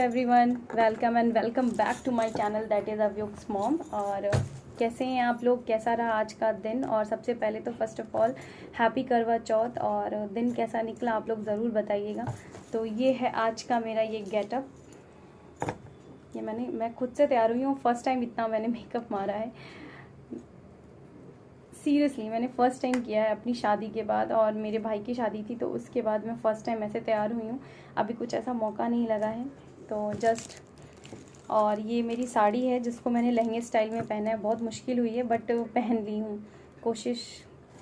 Everyone, welcome and welcome back to my channel that is अव्युक्स mom. और कैसे हैं आप लोग? कैसा रहा आज का दिन? और सबसे पहले तो फर्स्ट ऑफ ऑल हैप्पी करवा चौथ। और दिन कैसा निकला आप लोग ज़रूर बताइएगा। तो ये है आज का मेरा ये गेटअप। ये मैं खुद से तैयार हुई हूँ, फर्स्ट टाइम इतना मैंने मेकअप मारा है। सीरियसली मैंने फ़र्स्ट टाइम किया है अपनी शादी के बाद, और मेरे भाई की शादी थी तो उसके बाद मैं फ़र्स्ट टाइम ऐसे तैयार हुई हूँ। अभी कुछ ऐसा मौका नहीं लगा है तो जस्ट। और ये मेरी साड़ी है जिसको मैंने लहंगे स्टाइल में पहना है। बहुत मुश्किल हुई है बट पहन ली हूँ। कोशिश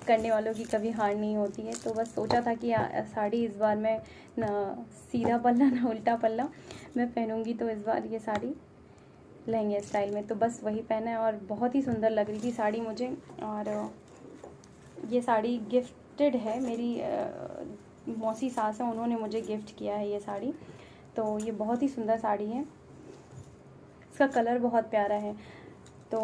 करने वालों की कभी हार नहीं होती है। तो बस सोचा था कि साड़ी इस बार मैं ना सीधा पल्ला ना उल्टा पल्ला मैं पहनूँगी, तो इस बार ये साड़ी लहंगे स्टाइल में, तो बस वही पहना है। और बहुत ही सुंदर लग रही थी साड़ी मुझे। और ये साड़ी गिफ्टेड है, मेरी मौसी सास है, उन्होंने मुझे गिफ्ट किया है ये साड़ी। तो ये बहुत ही सुंदर साड़ी है, इसका कलर बहुत प्यारा है। तो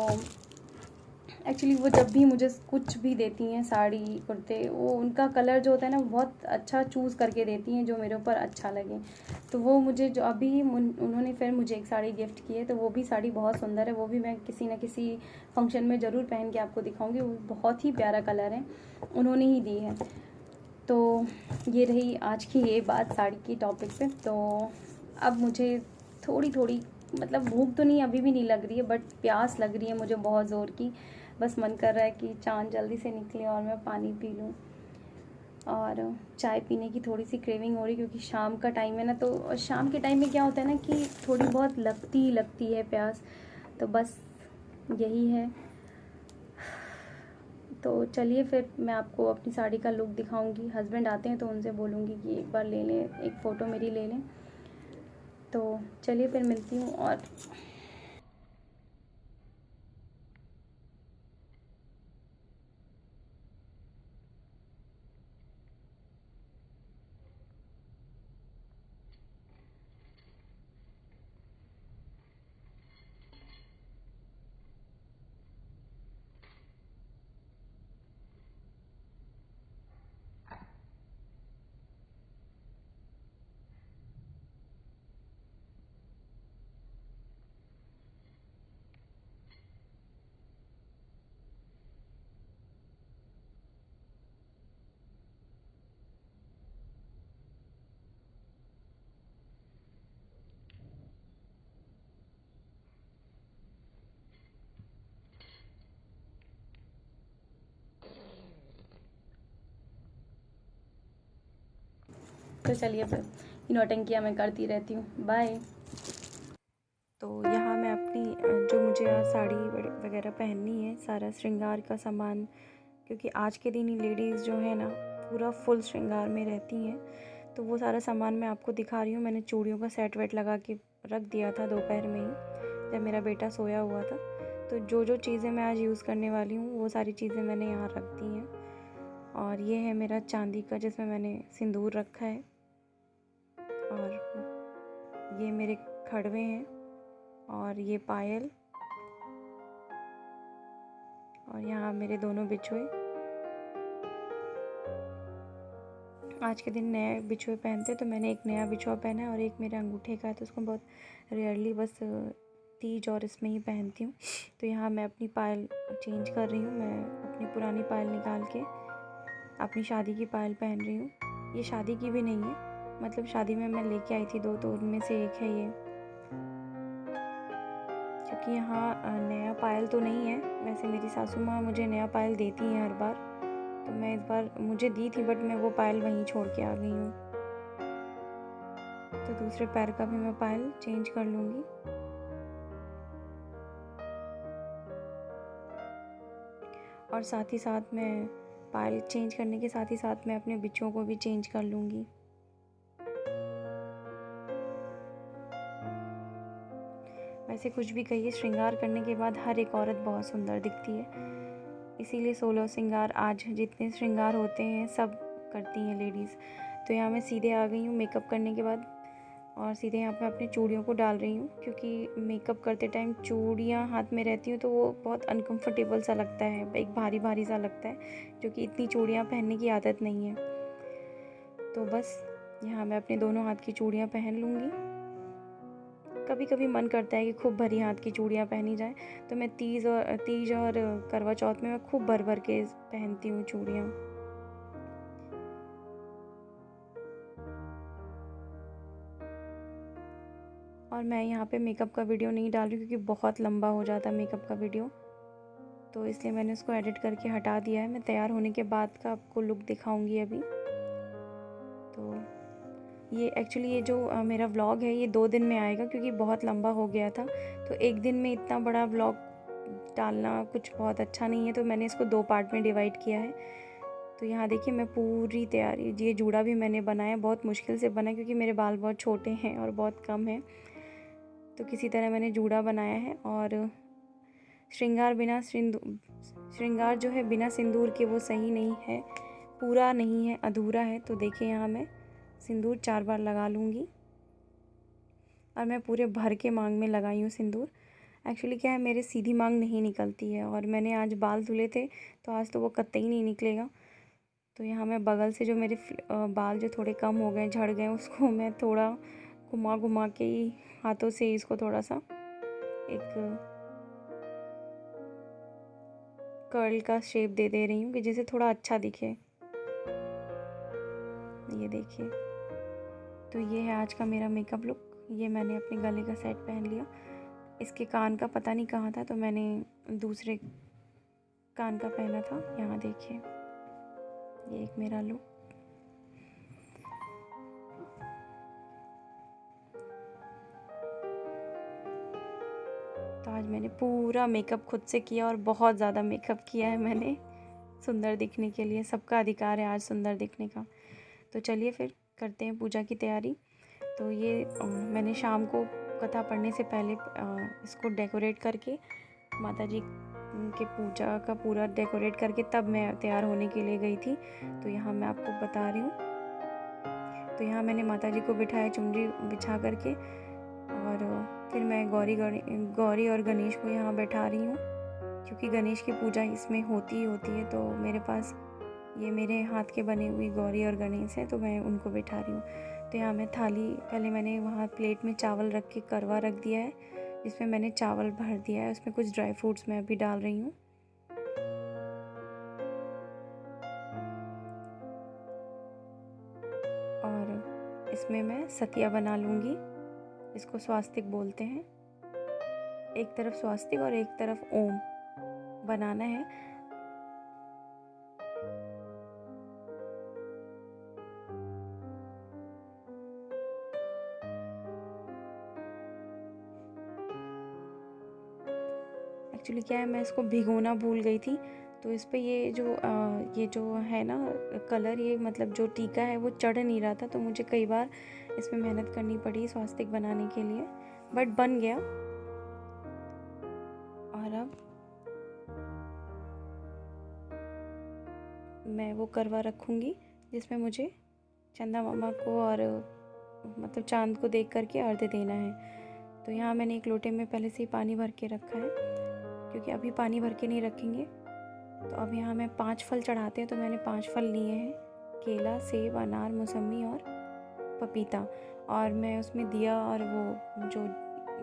एक्चुअली वो जब भी मुझे कुछ भी देती हैं, साड़ी कुर्ते, वो उनका कलर जो होता है ना बहुत अच्छा चूज़ करके देती हैं जो मेरे ऊपर अच्छा लगे। तो वो मुझे जो अभी उन्होंने फिर मुझे एक साड़ी गिफ्ट की है, तो वो भी साड़ी बहुत सुंदर है। वो भी मैं किसी न किसी फंक्शन में ज़रूर पहन के आपको दिखाऊंगी। वो बहुत ही प्यारा कलर है, उन्होंने ही दी है। तो ये रही आज की ये बात साड़ी की टॉपिक पे। तो अब मुझे थोड़ी थोड़ी मतलब भूख तो नहीं, अभी भी नहीं लग रही है, बट प्यास लग रही है मुझे बहुत ज़ोर की। बस मन कर रहा है कि चाँद जल्दी से निकले और मैं पानी पी लूँ। और चाय पीने की थोड़ी सी क्रेविंग हो रही, क्योंकि शाम का टाइम है ना, तो शाम के टाइम में क्या होता है ना कि थोड़ी बहुत लगती है प्यास। तो बस यही है। तो चलिए फिर मैं आपको अपनी साड़ी का लुक दिखाऊंगी। हस्बैंड आते हैं तो उनसे बोलूँगी कि एक बार ले लें, एक फ़ोटो मेरी ले लें। तो चलिए फिर मिलती हूँ। और तो चलिए फिर, नौटंकियाँ मैं करती रहती हूँ। बाय। तो यहाँ मैं अपनी जो मुझे साड़ी वगैरह पहननी है, सारा श्रृंगार का सामान, क्योंकि आज के दिन ही लेडीज़ जो है ना पूरा फुल श्रृंगार में रहती हैं, तो वो सारा सामान मैं आपको दिखा रही हूँ। मैंने चूड़ियों का सेट वेट लगा के रख दिया था दोपहर में ही, जब मेरा बेटा सोया हुआ था। तो जो जो चीज़ें मैं आज यूज़ करने वाली हूँ वो सारी चीज़ें मैंने यहाँ रख दी हैं। और ये है मेरा चांदी का जिसमें मैंने सिंदूर रखा है। और ये मेरे खड़वे हैं, और ये पायल, और यहाँ मेरे दोनों बिछुए। आज के दिन नए बिछुए पहनते, तो मैंने एक नया बिछुआ पहना है, और एक मेरे अंगूठे का है, तो उसको बहुत रेयरली बस तीज और इसमें ही पहनती हूँ। तो यहाँ मैं अपनी पायल चेंज कर रही हूँ। मैं अपनी पुरानी पायल निकाल के अपनी शादी की पायल पहन रही हूँ। ये शादी की भी नहीं है, मतलब शादी में मैं लेके आई थी दो, तो उनमें से एक है ये। क्योंकि यहाँ नया पायल तो नहीं है, वैसे मेरी सासू माँ मुझे नया पायल देती हैं हर बार, तो मैं इस बार मुझे दी थी बट मैं वो पायल वहीं छोड़ के आ गई हूँ। तो दूसरे पैर का भी मैं पायल चेंज कर लूँगी। और साथ ही साथ मैं पायल चेंज करने के साथ ही साथ मैं अपने बिच्छुओं को भी चेंज कर लूँगी। वैसे कुछ भी कहिए, श्रृंगार करने के बाद हर एक औरत बहुत सुंदर दिखती है, इसीलिए 16 श्रृंगार आज जितने श्रृंगार होते हैं सब करती हैं लेडीज़। तो यहाँ मैं सीधे आ गई हूँ मेकअप करने के बाद, और सीधे यहाँ पे अपनी चूड़ियों को डाल रही हूँ, क्योंकि मेकअप करते टाइम चूड़ियाँ हाथ में रहती हूँ तो वो बहुत अनकंफर्टेबल सा लगता है, एक भारी भारी सा लगता है, जो कि इतनी चूड़ियाँ पहनने की आदत नहीं है। तो बस यहाँ मैं अपने दोनों हाथ की चूड़ियाँ पहन लूँगी। कभी कभी मन करता है कि खूब भरी हाथ की चूड़ियाँ पहनी जाए, तो मैं तीज और करवा चौथ में मैं खूब भर भर के पहनती हूँ चूड़ियाँ। और मैं यहाँ पे मेकअप का वीडियो नहीं डाल रही क्योंकि बहुत लंबा हो जाता है मेकअप का वीडियो, तो इसलिए मैंने उसको एडिट करके हटा दिया है। मैं तैयार होने के बाद का आपको लुक दिखाऊंगी अभी। तो ये एक्चुअली ये जो मेरा व्लॉग है ये 2 दिन में आएगा क्योंकि बहुत लंबा हो गया था, तो एक दिन में इतना बड़ा व्लॉग डालना कुछ बहुत अच्छा नहीं है, तो मैंने इसको 2 पार्ट में डिवाइड किया है। तो यहाँ देखिए मैं पूरी तैयारी, ये जूड़ा भी मैंने बनाया, बहुत मुश्किल से बना क्योंकि मेरे बाल बहुत छोटे हैं और बहुत कम हैं, तो किसी तरह मैंने जूड़ा बनाया है। और श्रृंगार जो है बिना सिंदूर के वो सही नहीं है, पूरा नहीं है, अधूरा है। तो देखिए यहाँ मैं सिंदूर 4 बार लगा लूँगी और मैं पूरे भर के मांग में लगाई हूँ सिंदूर। एक्चुअली क्या है, मेरे सीधी मांग नहीं निकलती है और मैंने आज बाल धुले थे तो आज तो वो कतई नहीं निकलेगा। तो यहाँ मैं बगल से जो मेरे बाल जो थोड़े कम हो गए, झड़ गए, उसको मैं थोड़ा घुमा घुमा के ही हाथों से इसको थोड़ा सा एक कर्ल का शेप दे रही हूँ कि जिससे थोड़ा अच्छा दिखे। ये देखिए, तो ये है आज का मेरा मेकअप लुक। ये मैंने अपने गले का सेट पहन लिया, इसके कान का पता नहीं कहाँ था तो मैंने दूसरे कान का पहना था। यहाँ देखिए, ये एक मेरा लुक। तो आज मैंने पूरा मेकअप खुद से किया और बहुत ज़्यादा मेकअप किया है मैंने सुंदर दिखने के लिए। सबका अधिकार है आज सुंदर दिखने का। तो चलिए फिर करते हैं पूजा की तैयारी। तो ये मैंने शाम को कथा पढ़ने से पहले इसको डेकोरेट करके, माता जी के पूजा का पूरा डेकोरेट करके तब मैं तैयार होने के लिए गई थी। तो यहाँ मैं आपको बता रही हूँ। तो यहाँ मैंने माता जी को बिठाया चुनरी बिछा करके, और फिर मैं गौरी और गणेश को यहाँ बैठा रही हूँ क्योंकि गणेश की पूजा इसमें होती ही होती है। तो मेरे पास ये मेरे हाथ के बने हुई गौरी और गणेश हैं, तो मैं उनको बैठा रही हूँ। तो यहाँ मैं थाली, पहले मैंने वहाँ प्लेट में चावल रख के करवा रख दिया है, जिसमें मैंने चावल भर दिया है, उसमें कुछ ड्राई फ्रूट्स मैं अभी डाल रही हूँ। और इसमें मैं सतिया बना लूँगी, इसको स्वास्तिक बोलते हैं। एक तरफ स्वास्तिक और एक तरफ ओम बनाना है। एक्चुअली क्या है, मैं इसको भिगोना भूल गई थी, तो इस पे ये जो है ना कलर, ये मतलब जो टीका है वो चढ़ नहीं रहा था, तो मुझे कई बार इसमें मेहनत करनी पड़ी स्वास्तिक बनाने के लिए, बट बन गया। और अब मैं वो करवा रखूँगी जिसमें मुझे चंदा मामा को और मतलब चांद को देख करके अर्घ्य देना है। तो यहाँ मैंने एक लोटे में पहले से ही पानी भर के रखा है, क्योंकि अभी पानी भर के नहीं रखेंगे। तो अब यहाँ मैं 5 फल चढ़ाते हैं, तो मैंने 5 फल लिए हैं, केला, सेब, अनार, मौसमी और पपीता। और मैं उसमें दिया और वो जो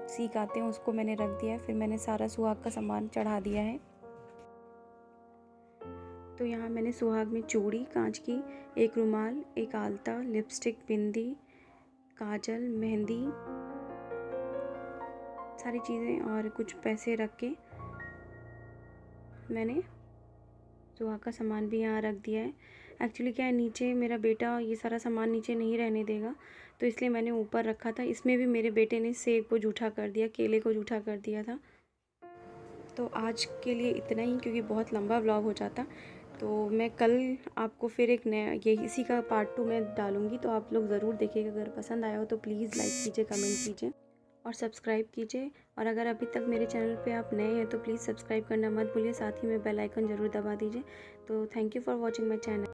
सीख आते हैं उसको मैंने रख दिया है। फिर मैंने सारा सुहाग का सामान चढ़ा दिया है। तो यहाँ मैंने सुहाग में चूड़ी कांच की, एक रुमाल, एक आलता, लिपस्टिक, बिंदी, काजल, मेहंदी, सारी चीज़ें और कुछ पैसे रख के मैंने सुहाग का सामान भी यहाँ रख दिया है। एक्चुअली क्या है, नीचे मेरा बेटा ये सारा सामान नीचे नहीं रहने देगा, तो इसलिए मैंने ऊपर रखा था। इसमें भी मेरे बेटे ने सेब को जूठा कर दिया, केले को जूठा कर दिया था। तो आज के लिए इतना ही, क्योंकि बहुत लंबा व्लॉग हो जाता। तो मैं कल आपको फिर एक नया इसी का पार्ट 2 मैं डालूँगी, तो आप लोग ज़रूर देखिएगा। अगर पसंद आया हो तो प्लीज़ लाइक कीजिए, कमेंट कीजिए और सब्सक्राइब कीजिए। और अगर अभी तक मेरे चैनल पे आप नए हैं तो प्लीज़ सब्सक्राइब करना मत भूलिए, साथ ही में बेल आइकन ज़रूर दबा दीजिए। तो thank you for watching my channel.